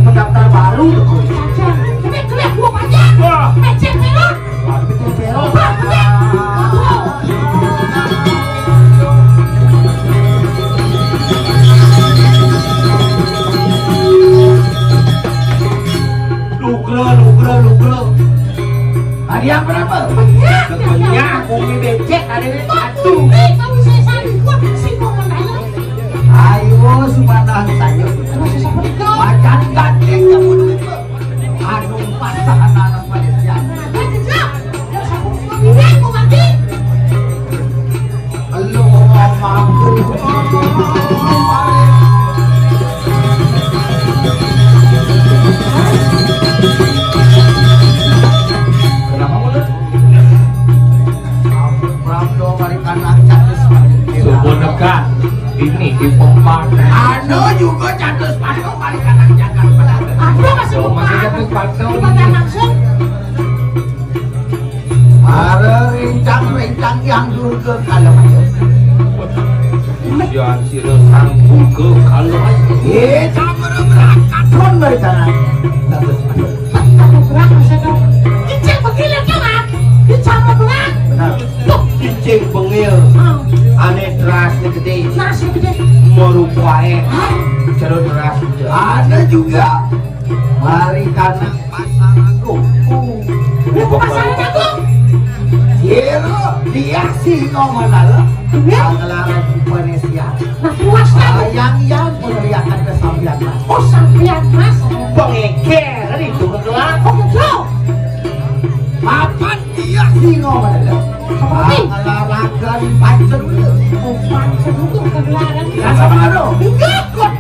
pendaftar baru Lugro. Hari yang berapa? Banyak, kopi becek ada di satu. Ayo subhanallah saja. Macan gandeng kamu dulu. Anu pasangan anak Malaysia. Lu mampu. Ini di pompa anu juga catus patung balik kanan jangan pada aku masih catus patung ada rincang yang dulu ke kalau jangan sirah sanggup ke kalau sama berangkat pun balik kanan catus patung berangkat saya cicing begil kan cicing berang benar cicing bengil aneh terasnya gede merupakan cerut deras ada juga mari karena pasar agung pasar agung dia sih ngomong lah anggaran Indonesia yang meneriakan kesampian mas sampian mas pengeker itu kegelar papan dia sih ngomong lah anggaran pancen itu kegelaran rasa mana enggak kok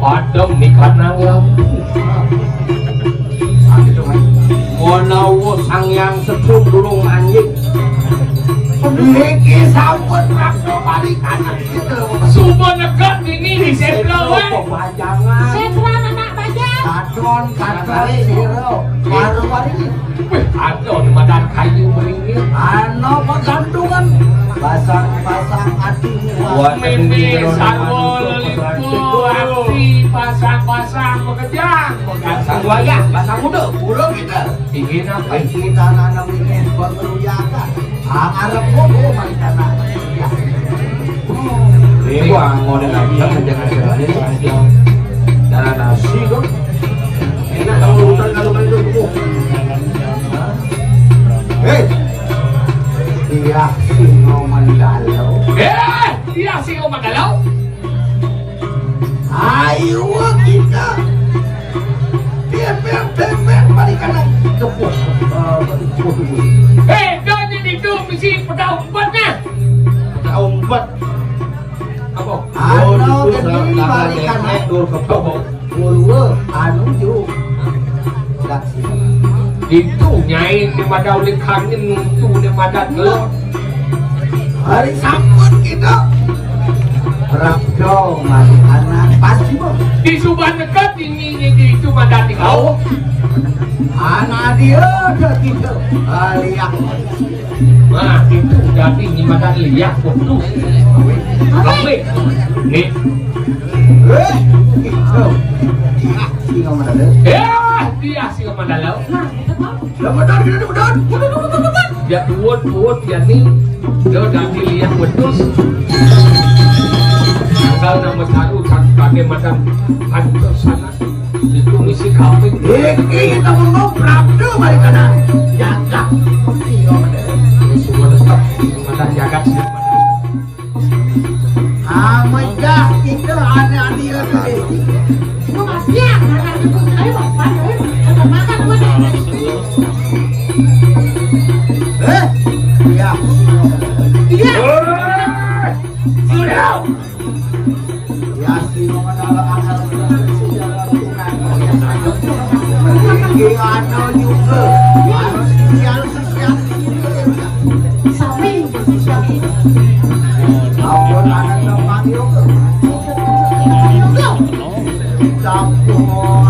padam nih karena monawo sang yang sepuh durung anjing iki sampun rakno balik kanan gitu sumpah nekat ini di setrawan setrawan anak bajang kadon siro baru-baru ini adon madan kayu meringin ano pegantungan pasang hati mimpi sarwo lelipu hati pasang pekejang pasang buaya pasang muda pulau kita ingin apa kita nanam ingin bermeruyakan Arab bobo malikana ya ribu model lagi jangan jalan jalan nasi kok enak kalau hutan kalau main itu dia singo mandalau dia singo mandalau ayo kita pem malikana kepuk itu misi pedang umpatnya pedang umpat apa? Anu gede balikan edur kepok gulwa anu ju itu nyai di madau likanin itu di madat lo hari sambut kita Rabdo masih anak pasti di subah dekat ini itu madat di kau anak dia udah gitu lihat nah itu jadi nyimadan lihat putus kawin nih itu si ngomong ada Dia sih kemana lo? Ramadan kita Ramadan. Ya duit ya nih. Dia udah pilihan betul. Kalau nama taruh pakai macam hantu sana. Itu misi kambing. Kita mau berapa balik kanan? Jaga. Ini semua tetap macam jaga sih. Mereka kita ada dia tu. Ya. Sudah. Ya sih mengenal asal sejarah ada juga. Harus sosial. Sampai Ampun anak tempat yuk. Campur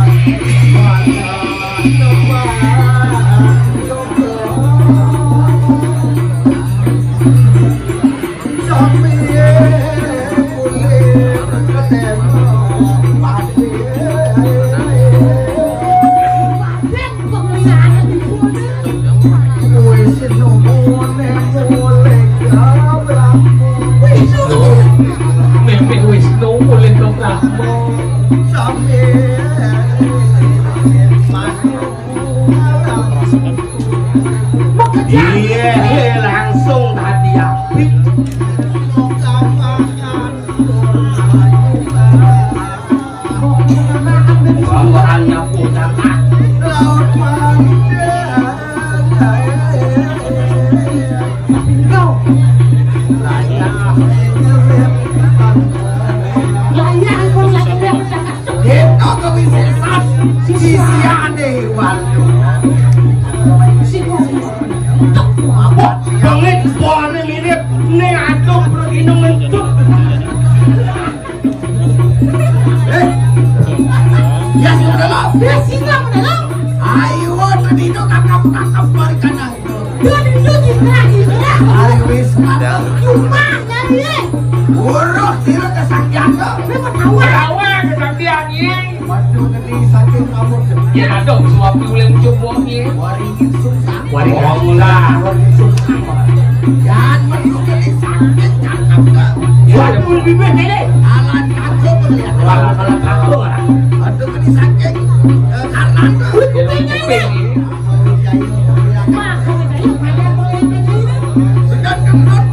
langsung hadiah. Bawaannya punya ya ada suap uleng cobonya waringin susah waringin susah jangan menunjukkan sakit cakap ya lebih baik ini alat aku melihat alat aku aduh ini sakit karena sudah kendut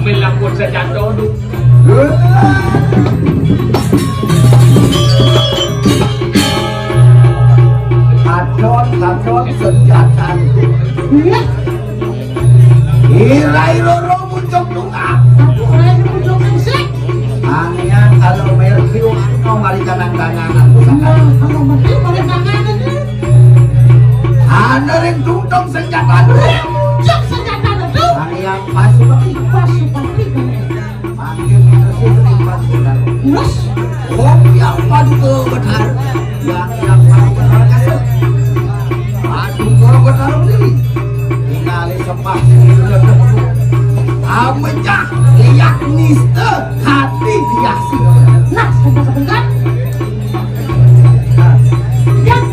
ambil lampu senjata dulu. Kadon senjata. Irai loro muncul tunggal. Angian kalau merview mau mari kanan-kanan aku sangat. Kalau merview mari kanan. Panering tungtong senjata dulu. Jok senjata dulu. Yang pasukan makin terus pasukan. Terus Yang padu ke benar. Yang padu benar kasih. Padu ke benar ini. Tinggali sepah Amejak liak niste hati biasa. nah sebentar. Yang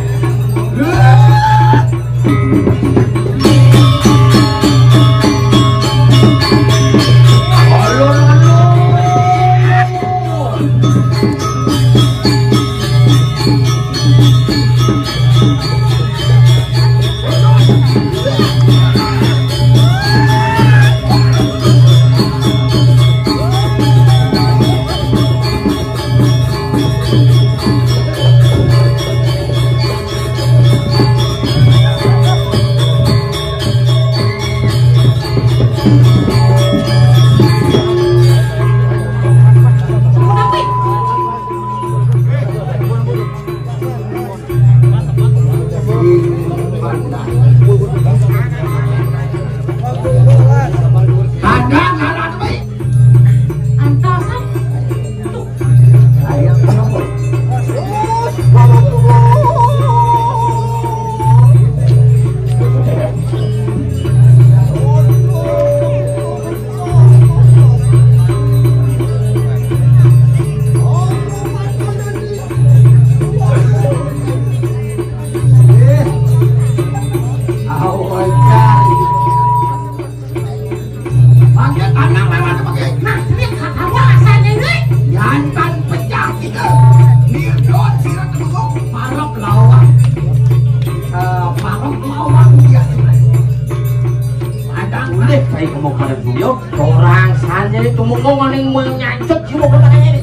orang saja itu mau maning menyancut sih mau katanya ini.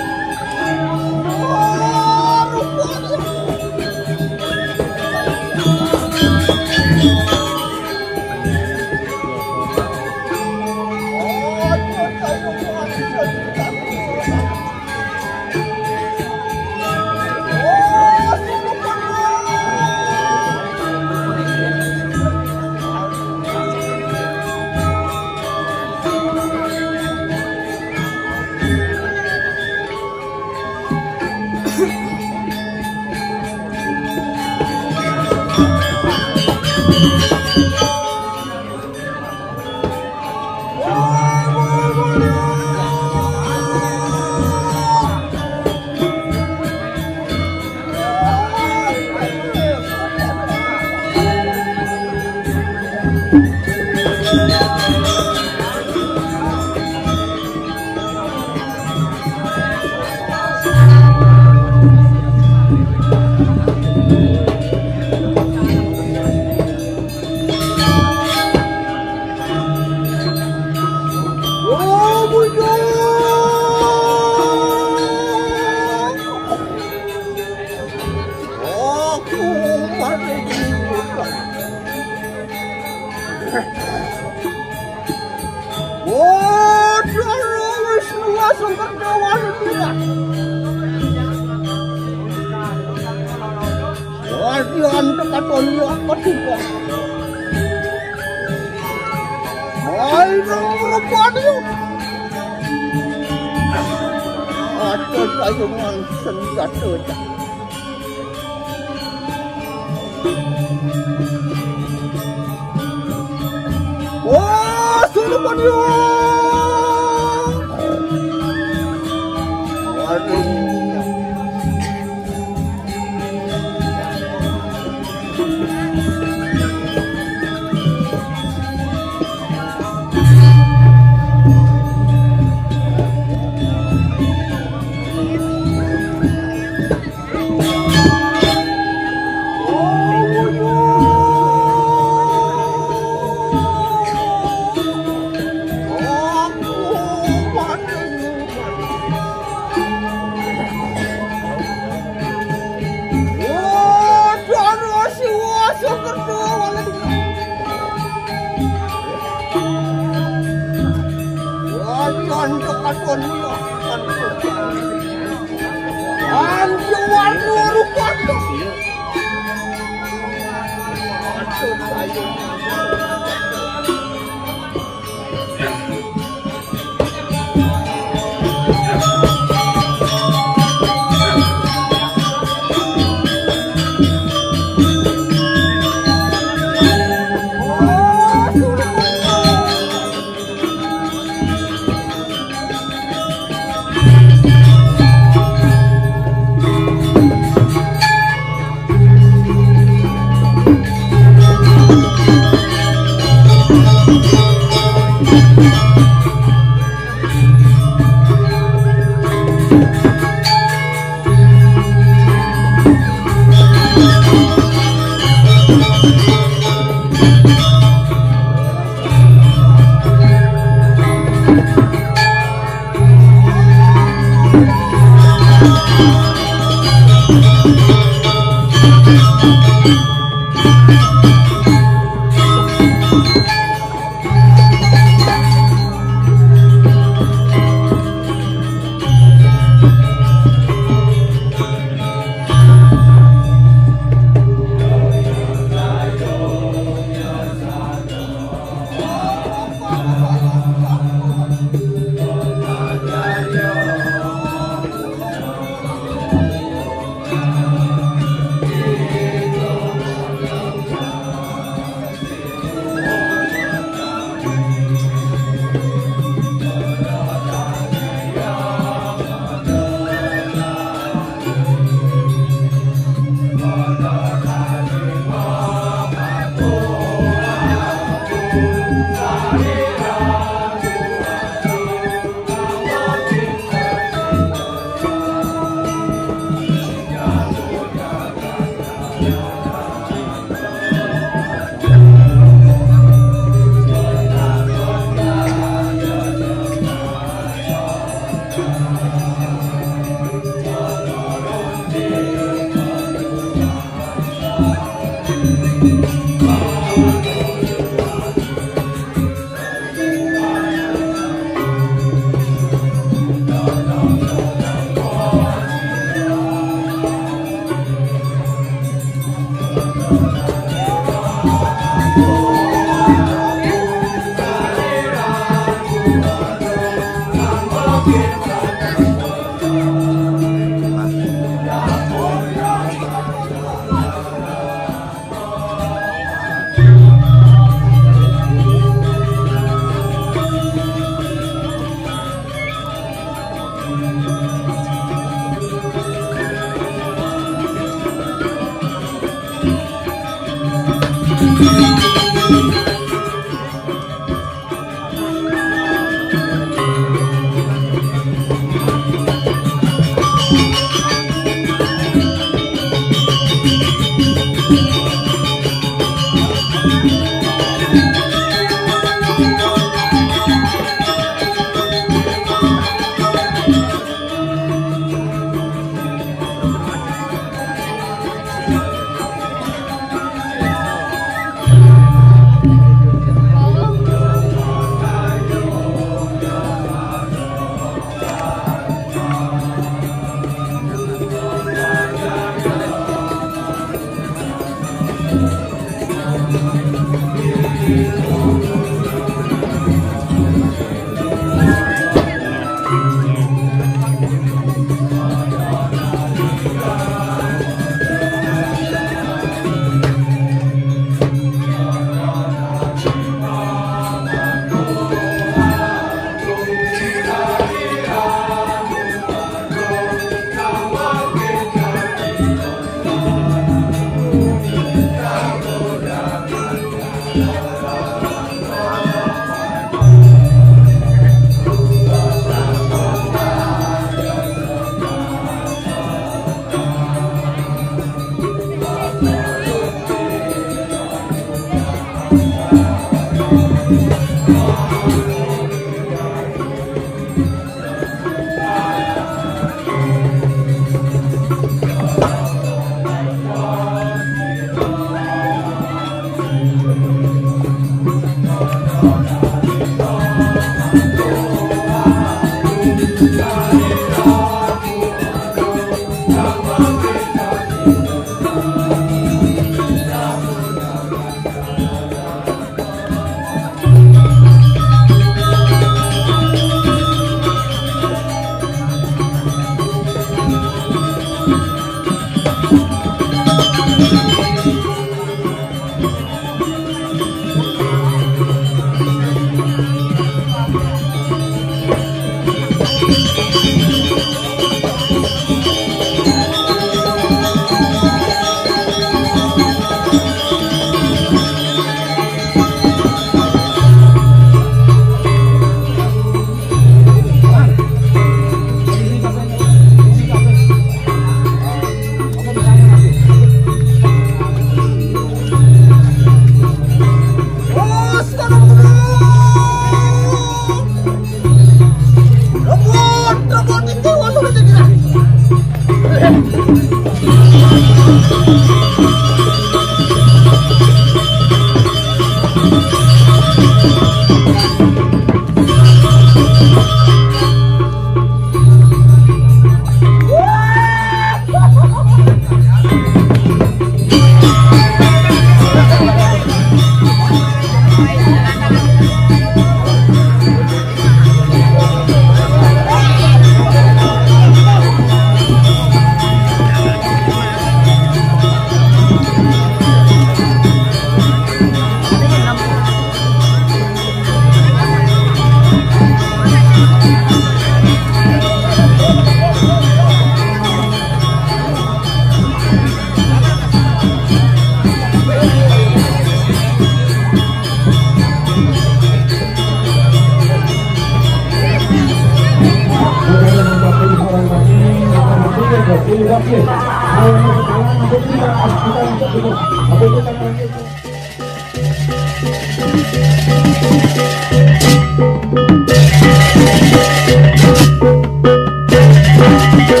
Thank you.